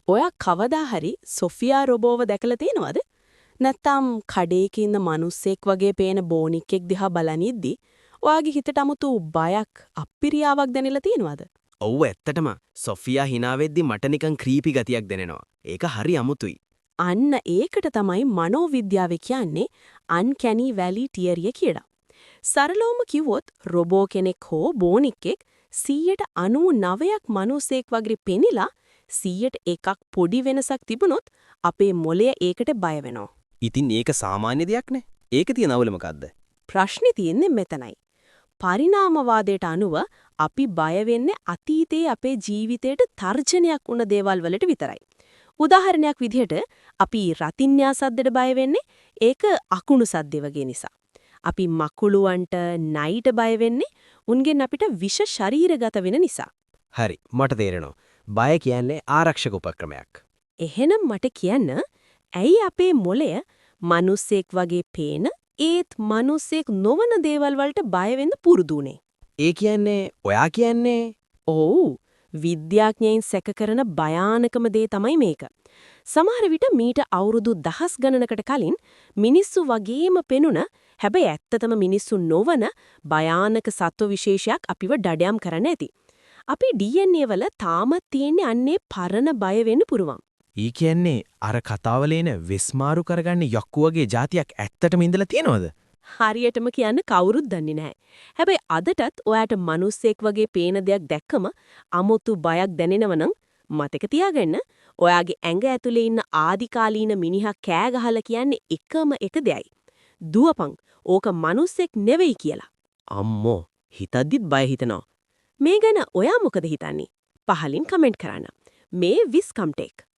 ඔයා කවදා හරි සොෆියා රොබෝව දැකලා තියෙනවද? නැත්තම් කඩේක ඉන්න මිනිස්සෙක් වගේ පේන බෝනික්ෙක් දිහා බලනිද්දි ඔයාගේ හිතට 아무තු බයක්, අප්පිරියාවක් දැනෙලා තියෙනවද? ඔව් ඇත්තටම සොෆියා hina වෙද්දි මට නිකන් ක්‍රීපි ගතියක් දැනෙනවා. ඒක හරි අමුතුයි. අන්න ඒකට තමයි මනෝවිද්‍යාව කියන්නේ අන්කැනි වැලි තියරිය කියලා. සරලවම කිව්වොත් රොබෝ කෙනෙක් හෝ බෝනික්ෙක් 99%ක් මිනිසෙක් වගේ පෙනිලා 100%ක් පොඩි වෙනසක් තිබුණොත් අපේ මොළය ඒකට බය වෙනවා. ඉතින් ඒක සාමාන්‍ය දෙයක් නේ. ඒක තියෙන අවුල මොකද්ද? ප්‍රශ්නේ තියෙන්නේ මෙතනයි. පරිණාමවාදයට අනුව අපි බය වෙන්නේ අතීතයේ අපේ ජීවිතයට තර්ජනයක් වුණ දේවල් වලට විතරයි. උදාහරණයක් විදිහට අපි රතිඤ්ඤා සද්දෙට බය වෙන්නේ ඒක අකුණු සද්ද වගේ නිසා. අපි මකුළුවන්ට නයිට බය වෙන්නේ උන්ගෙන් අපිට විෂ ශරීරගත වෙන නිසා. හරි මට තේරෙනවා. බය කියන්නේ ආරක්ෂක උපක්‍රමයක්. එහෙනම් මට කියන්න ඇයි අපේ මොළය මිනිස්සෙක් වගේ පේන ඒත් මිනිස්සෙක් නොවන දේවල් වලට බය වෙන්න පුරුදුනේ? ඒ කියන්නේ ඔයා කියන්නේ ඔව් විද්‍යාඥයන් සැක කරන භයානකම දේ තමයි මේක. සමහර විට මීට අවුරුදු දහස් ගණනකට කලින් මිනිස්සු වගේම පෙනුන හැබැයි ඇත්තටම මිනිස්සු නොවන භයානක සත්ව විශේෂයක් අපිව දඩයම් කරන්න ඇති. අපි DNA වල තාමත් තියෙන්නේ අන්නේ පරණ බය වෙන්න පුරුවන්. ඊ කියන්නේ අර කතාවලේන විස්මාරු කරගන්න යක්කු වගේ જાතියක් ඇත්තටම ඉඳලා තියෙනවද? හරියටම කියන්න කවුරුත් දන්නේ නැහැ. හැබැයි අදටත් ඔයාට මිනිස්සෙක් වගේ පේන දෙයක් දැක්කම අමුතු බයක් දැනෙනවනම් මතක තියාගන්න ඔයාගේ ඇඟ ඇතුලේ ඉන්න ආදිකාලීන මිනිහා කෑ ගහලා කියන්නේ එකම එක දෙයයි. දුවපන් ඕක මිනිස්සෙක් නෙවෙයි කියලා. අම්මෝ හිතද්දිත් බය හිතෙනවා. මේ ගැන ඔයා මොකද හිතන්නේ? පහලින් කමෙන්ට් කරන්න. මේ විස්කම් ටෙක්